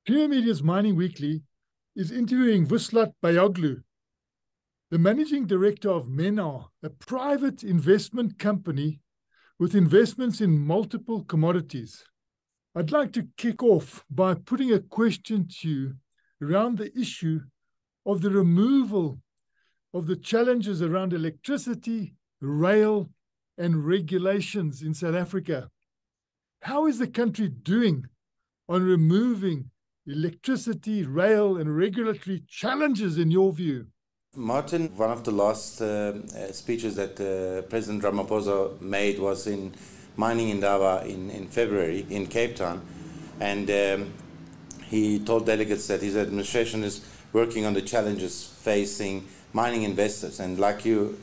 Premier Media's Mining Weekly is interviewing Vuslat Bayoglu, the managing director of Menar, a private investment company with investments in multiple commodities. I'd like to kick off by putting a question to you around the issue of the removal of the challenges around electricity, rail, and regulations in South Africa. How is the country doing on removing electricity, rail, and regulatory challenges in your view? Martin, one of the last speeches that President Ramaphosa made was in Mining Indaba in February in Cape Town, and he told delegates that his administration is working on the challenges facing mining investors. And like you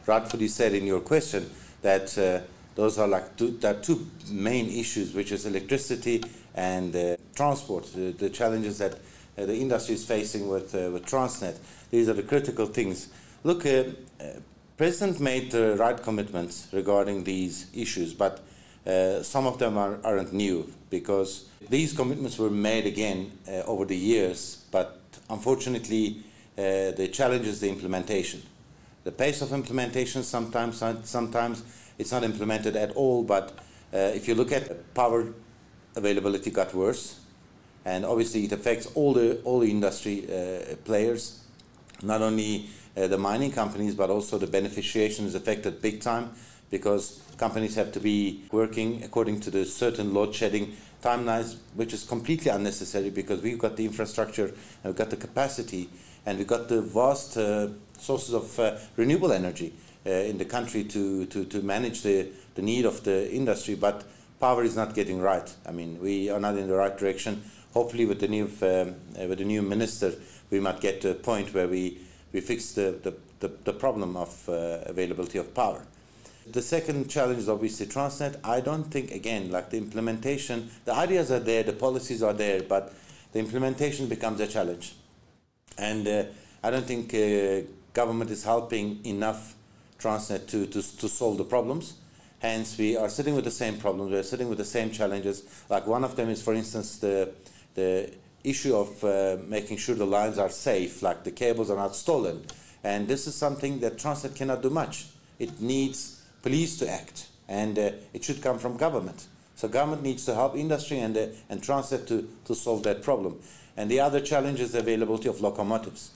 rightfully said in your question, that those are like two main issues, which is electricity and transport, the challenges that the industry is facing with Transnet. These are the critical things. Look, President made the right commitments regarding these issues, but some of them aren't new, because these commitments were made again over the years, but unfortunately the challenge is the implementation. The pace of implementation, sometimes it's not implemented at all, but if you look at power availability got worse, and obviously it affects all the industry players, not only the mining companies, but also the beneficiation is affected big time, because companies have to be working according to the certain load shedding timelines, which is completely unnecessary, because we've got the infrastructure and we've got the capacity and we've got the vast sources of renewable energy in the country to manage the need of the industry. But power is not getting right. I mean, we are not in the right direction. Hopefully with the new minister, we might get to a point where we fix the problem of availability of power. The second challenge is obviously Transnet. I don't think, again, like the implementation, the ideas are there, the policies are there, but the implementation becomes a challenge. And I don't think government is helping enough Transnet to solve the problems. Hence, we are sitting with the same problems, we are sitting with the same challenges. Like one of them is, for instance, the issue of making sure the lines are safe, like the cables are not stolen. And this is something that Transnet cannot do much. It needs police to act, and it should come from government. So government needs to help industry and Transnet to solve that problem. And the other challenge is the availability of locomotives.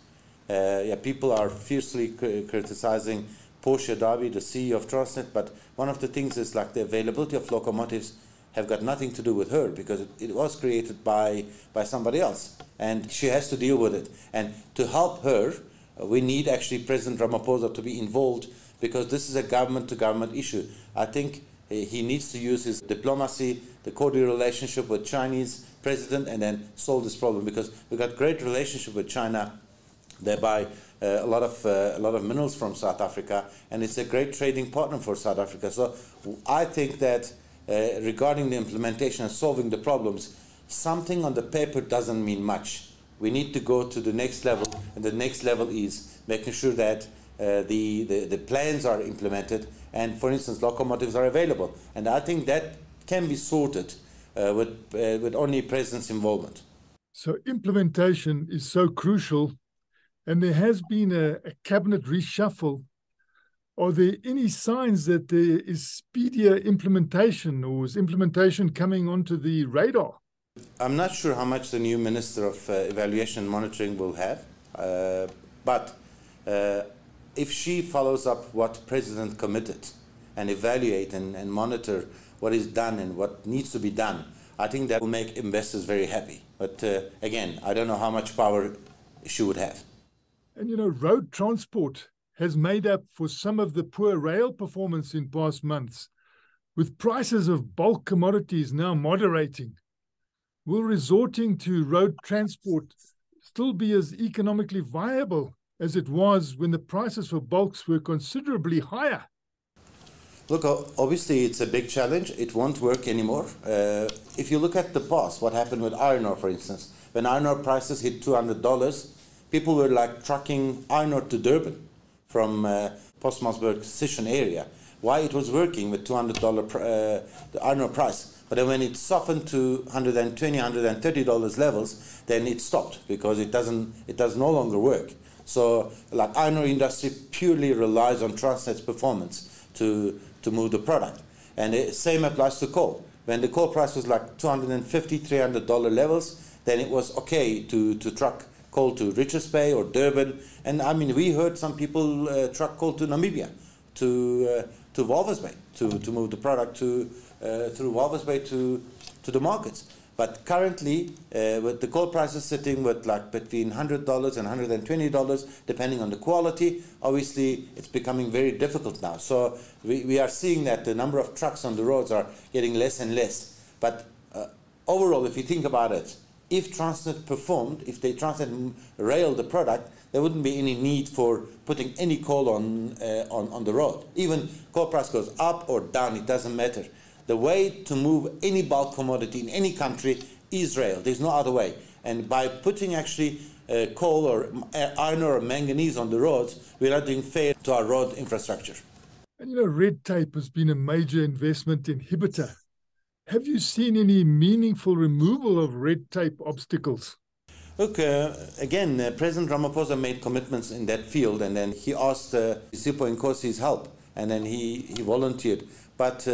People are fiercely criticizing Portia Darby, the CEO of Transnet, but one of the things is like the availability of locomotives have got nothing to do with her, because it was created by somebody else, and she has to deal with it. And to help her, we need actually President Ramaphosa to be involved, because this is a government-to-government issue. I think he needs to use his diplomacy, the cordial relationship with Chinese president, and then solve this problem, because we've got great relationship with China. They buy a lot of minerals from South Africa, and it's a great trading partner for South Africa. So I think that regarding the implementation and solving the problems, something on the paper doesn't mean much. We need to go to the next level, and the next level is making sure that the plans are implemented, and, for instance, locomotives are available. And I think that can be sorted with only President's involvement. So implementation is so crucial, and there has been a cabinet reshuffle. Are there any signs that there is speedier implementation, or is implementation coming onto the radar? I'm not sure how much the new Minister of Evaluation and Monitoring will have, but if she follows up what President committed and evaluate and monitor what is done and what needs to be done, I think that will make investors very happy. But again, I don't know how much power she would have. And you know, road transport has made up for some of the poor rail performance in past months, with prices of bulk commodities now moderating. Will resorting to road transport still be as economically viable as it was when the prices for bulks were considerably higher? Look, obviously it's a big challenge. It won't work anymore. If you look at the past, what happened with iron ore, for instance, when iron ore prices hit $200, people were like trucking iron ore to Durban from Postmasburg Sishen area. why it was working with $200 the iron ore price. But then when it softened to $120, $130 levels, then it stopped because it does no longer work. So like iron ore industry purely relies on Transnet's performance to move the product. And the same applies to coal. When the coal price was like $250, $300 levels, then it was okay to truck coal to Richards Bay or Durban. And I mean, we heard some people truck coal to Namibia, to Walvis Bay, to move the product through Walvis Bay to the markets. But currently, with the coal prices sitting with like between $100 and $120, depending on the quality, obviously it's becoming very difficult now. So we are seeing that the number of trucks on the roads are getting less and less. But overall, if you think about it, if Transnet performed, if they Transnet railed the product, there wouldn't be any need for putting any coal on the road. Even coal price goes up or down, it doesn't matter. The way to move any bulk commodity in any country is rail. There's no other way. And by putting actually coal or iron ore or manganese on the roads, we're not doing fair to our road infrastructure. And you know, red tape has been a major investment inhibitor. Have you seen any meaningful removal of red tape obstacles? Look, again, President Ramaphosa made commitments in that field, and then he asked Sipho Nkosi's help, and then he volunteered. But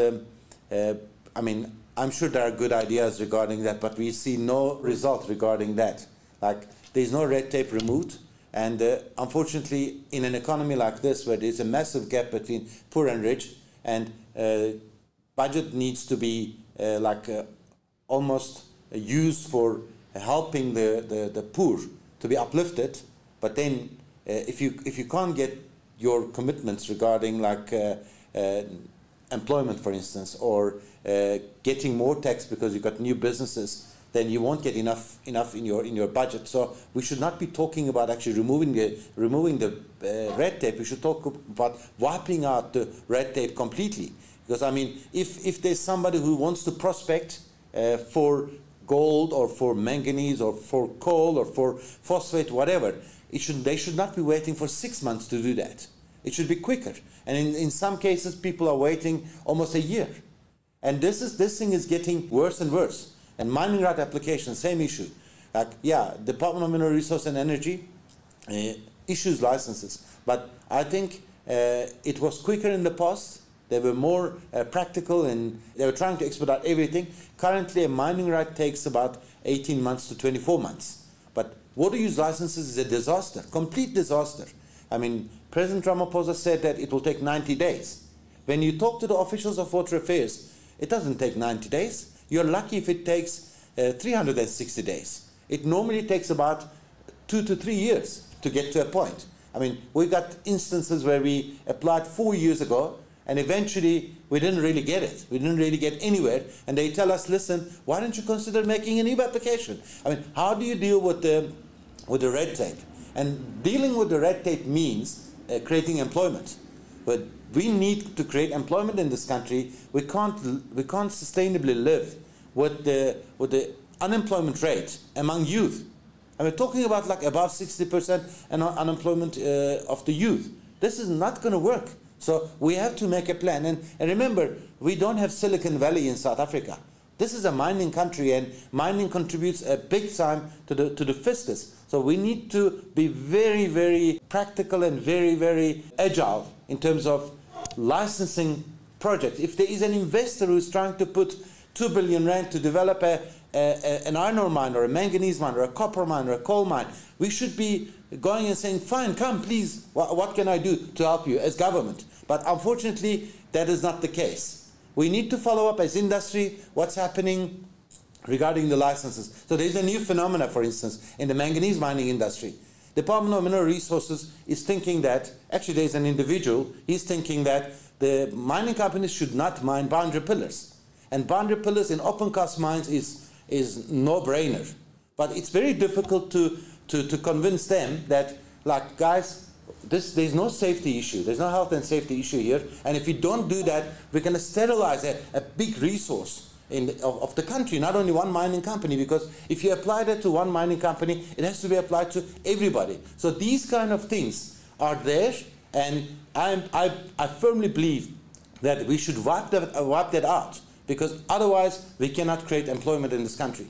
I mean, I'm sure there are good ideas regarding that, but we see no result regarding that. Like, there's no red tape removed, and unfortunately, in an economy like this, where there's a massive gap between poor and rich, and budget needs to be almost used for helping the poor to be uplifted, but then if you can't get your commitments regarding like employment, for instance, or getting more tax because you've got new businesses, then you won't get enough in your budget. So we should not be talking about actually removing the red tape. We should talk about wiping out the red tape completely. Because I mean, if there's somebody who wants to prospect for gold or for manganese or for coal or for phosphate, whatever, they should not be waiting for 6 months to do that. It should be quicker. And in some cases, people are waiting almost a year. And this thing is getting worse and worse. And mining right application, same issue. Like, yeah, Department of Mineral Resources and Energy issues licenses. But I think it was quicker in the past. They were more practical, and they were trying to expedite everything. Currently, a mining right takes about 18 months to 24 months. But water use licenses is a disaster, complete disaster. I mean, President Ramaphosa said that it will take 90 days. When you talk to the officials of water affairs, it doesn't take 90 days. You're lucky if it takes 360 days. It normally takes about 2 to 3 years to get to a point. I mean, we got instances where we applied 4 years ago, and eventually, we didn't really get it. We didn't really get anywhere. And they tell us, listen, why don't you consider making a new application? I mean, how do you deal with the red tape? And dealing with the red tape means creating employment. But we need to create employment in this country. We can't sustainably live with the unemployment rate among youth. And we're talking about like above 60% unemployment of the youth. This is not going to work. So we have to make a plan. And remember, we don't have Silicon Valley in South Africa. This is a mining country, and mining contributes a big time to the fiscus. So we need to be very, very practical and very, very agile in terms of licensing projects. If there is an investor who is trying to put 2 billion rand to develop an iron ore mine or a manganese mine or a copper mine or a coal mine, we should be going and saying, fine, come, please, what can I do to help you as government? But unfortunately, that is not the case. We need to follow up as industry what's happening regarding the licenses. So there's a new phenomena, for instance, in the manganese mining industry. Department of Mineral Resources is thinking that, actually there's an individual, he's thinking that the mining companies should not mine boundary pillars. And boundary pillars in open cast mines is no-brainer. But it's very difficult to convince them that, like, guys, there's no safety issue. There's no health and safety issue here. And if we don't do that, we're going to sterilize a big resource of the country, not only one mining company, because if you apply that to one mining company, it has to be applied to everybody. So these kind of things are there, and I firmly believe that we should wipe that out, because otherwise we cannot create employment in this country.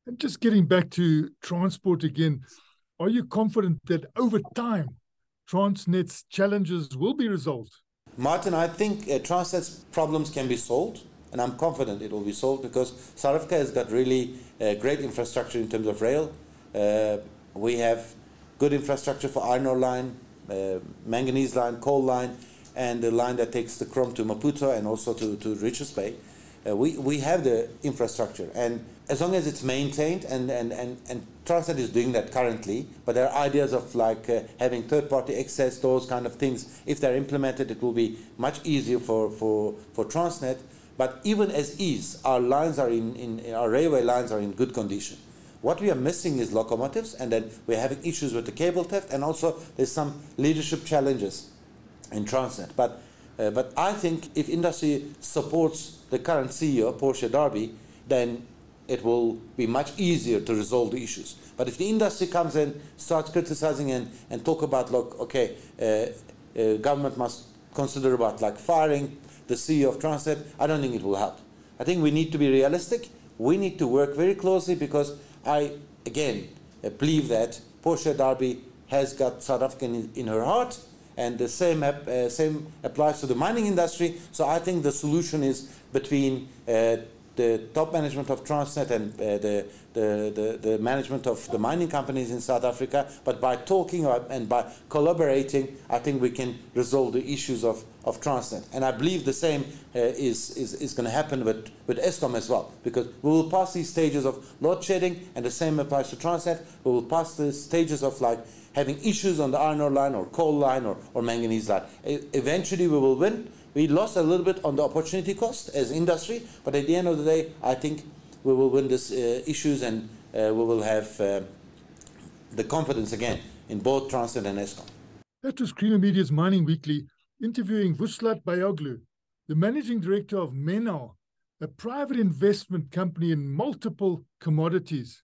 And just getting back to transport again, are you confident that over time Transnet's challenges will be resolved? Martin, I think Transnet's problems can be solved, and I'm confident it will be solved, because South Africa has got really great infrastructure in terms of rail. We have good infrastructure for iron ore line, manganese line, coal line, and the line that takes the chrome to Maputo and also to Richards Bay. We have the infrastructure, and as long as it's maintained, and Transnet is doing that currently, but there are ideas of like having third-party access, those kind of things. If they're implemented, it will be much easier for Transnet. But even as is, our lines are our railway lines are in good condition. What we are missing is locomotives, and then we're having issues with the cable theft, and also there's some leadership challenges in Transnet. But I think if industry supports the current CEO, Portia Derby, then it will be much easier to resolve the issues. But if the industry comes in, starts criticizing and talk about, look, okay, government must consider about like firing the CEO of Transnet, I don't think it will help. I think we need to be realistic. We need to work very closely, because I, again, believe that Portia Derby has got South African in her heart, and the same applies to the mining industry. So I think the solution is between the top management of Transnet and the management of the mining companies in South Africa. But by talking and by collaborating, I think we can resolve the issues of Transnet. And I believe the same is going to happen with Eskom as well, because we will pass these stages of load shedding, and the same applies to Transnet. We will pass the stages of like having issues on the iron ore line or coal line or manganese line. Eventually we will win. We lost a little bit on the opportunity cost as industry, but at the end of the day, I think we will win these issues, and we will have the confidence again in both Transnet and Eskom. That was Creamer Media's Mining Weekly, interviewing Vuslat Bayoglu, the managing director of Menar, a private investment company in multiple commodities.